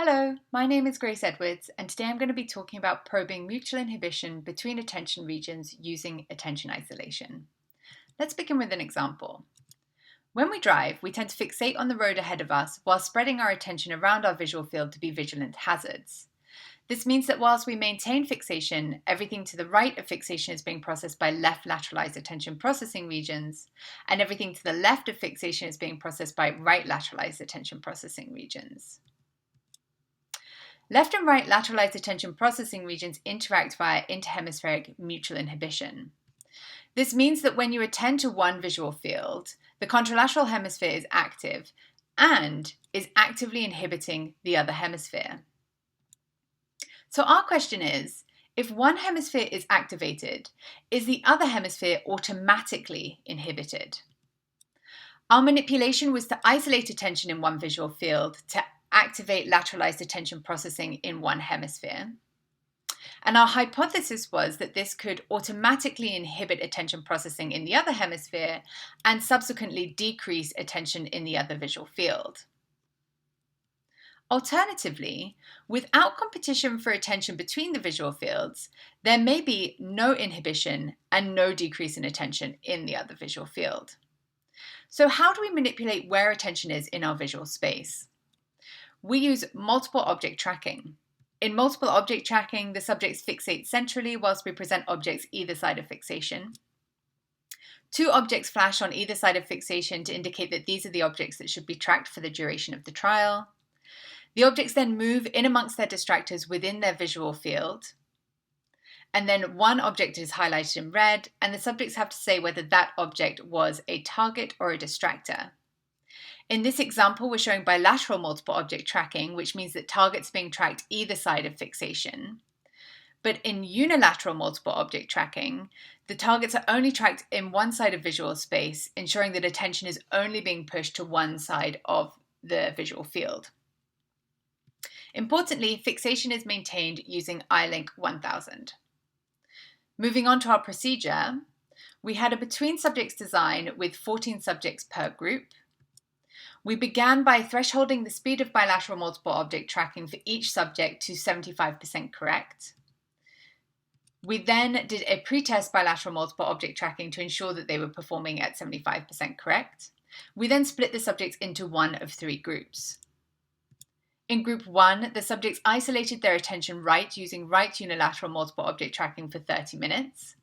Hello, my name is Grace Edwards, and today I'm going to be talking about probing mutual inhibition between attention regions using attention isolation. Let's begin with an example. When we drive, we tend to fixate on the road ahead of us while spreading our attention around our visual field to be vigilant hazards. This means that whilst we maintain fixation, everything to the right of fixation is being processed by left lateralized attention processing regions, and everything to the left of fixation is being processed by right lateralized attention processing regions. Left and right lateralized attention processing regions interact via interhemispheric mutual inhibition. This means that when you attend to one visual field, the contralateral hemisphere is active and is actively inhibiting the other hemisphere. So our question is, if one hemisphere is activated, is the other hemisphere automatically inhibited? Our manipulation was to isolate attention in one visual field to activate lateralized attention processing in one hemisphere. And our hypothesis was that this could automatically inhibit attention processing in the other hemisphere and subsequently decrease attention in the other visual field. Alternatively, without competition for attention between the visual fields, there may be no inhibition and no decrease in attention in the other visual field. So how do we manipulate where attention is in our visual space? We use multiple object tracking. In multiple object tracking, the subjects fixate centrally whilst we present objects either side of fixation. Two objects flash on either side of fixation to indicate that these are the objects that should be tracked for the duration of the trial. The objects then move in amongst their distractors within their visual field. And then one object is highlighted in red, and the subjects have to say whether that object was a target or a distractor. In this example, we're showing bilateral multiple object tracking, which means that targets are being tracked either side of fixation. But in unilateral multiple object tracking, the targets are only tracked in one side of visual space, ensuring that attention is only being pushed to one side of the visual field. Importantly, fixation is maintained using iLink 1000. Moving on to our procedure, we had a between subjects design with 14 subjects per group. We began by thresholding the speed of bilateral multiple object tracking for each subject to 75% correct. We then did a pre-test bilateral multiple object tracking to ensure that they were performing at 75% correct. We then split the subjects into one of three groups. In group 1, the subjects isolated their attention right using right unilateral multiple object tracking for 30 minutes.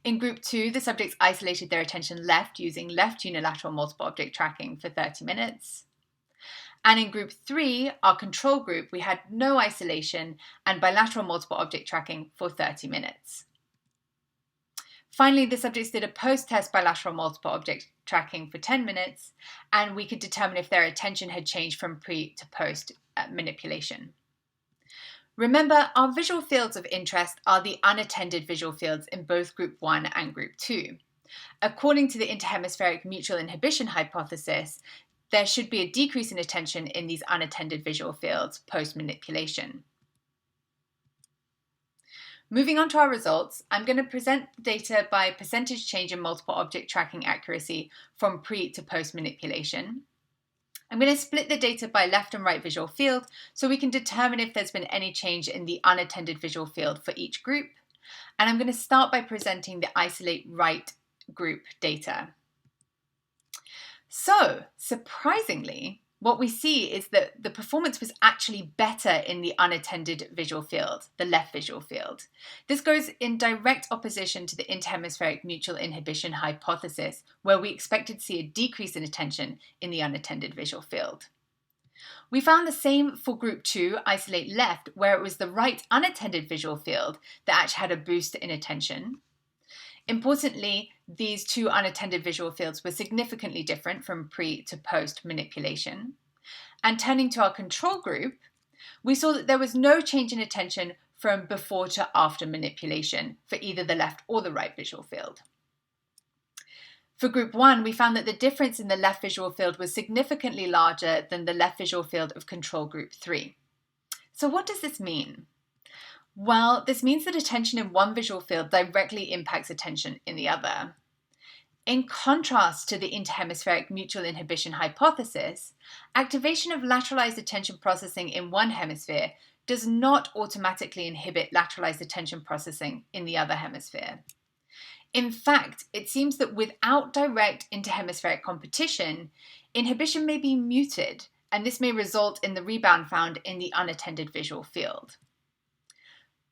In group 2, the subjects isolated their attention left using left unilateral multiple object tracking for 30 minutes. And in group 3, our control group, we had no isolation and bilateral multiple object tracking for 30 minutes. Finally, the subjects did a post-test bilateral multiple object tracking for 10 minutes, and we could determine if their attention had changed from pre to post manipulation. Remember, our visual fields of interest are the unattended visual fields in both Group 1 and Group 2. According to the interhemispheric mutual inhibition hypothesis, there should be a decrease in attention in these unattended visual fields post-manipulation. Moving on to our results, I'm going to present the data by percentage change in multiple object tracking accuracy from pre to post-manipulation. I'm going to split the data by left and right visual field so we can determine if there's been any change in the unattended visual field for each group. And I'm going to start by presenting the isolate right group data. So, surprisingly, what we see is that the performance was actually better in the unattended visual field, the left visual field. This goes in direct opposition to the interhemispheric mutual inhibition hypothesis, where we expected to see a decrease in attention in the unattended visual field. We found the same for group 2, isolate left, where it was the right unattended visual field that actually had a boost in attention. Importantly, these two unattended visual fields were significantly different from pre to post manipulation. And turning to our control group, we saw that there was no change in attention from before to after manipulation for either the left or the right visual field. For group 1, we found that the difference in the left visual field was significantly larger than the left visual field of control group 3. So what does this mean? Well, this means that attention in one visual field directly impacts attention in the other. In contrast to the interhemispheric mutual inhibition hypothesis, activation of lateralized attention processing in one hemisphere does not automatically inhibit lateralized attention processing in the other hemisphere. In fact, it seems that without direct interhemispheric competition, inhibition may be muted, and this may result in the rebound found in the unattended visual field.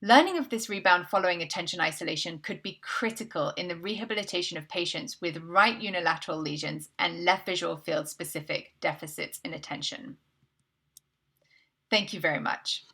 Learning of this rebound following attention isolation could be critical in the rehabilitation of patients with right unilateral lesions and left visual field specific deficits in attention. Thank you very much.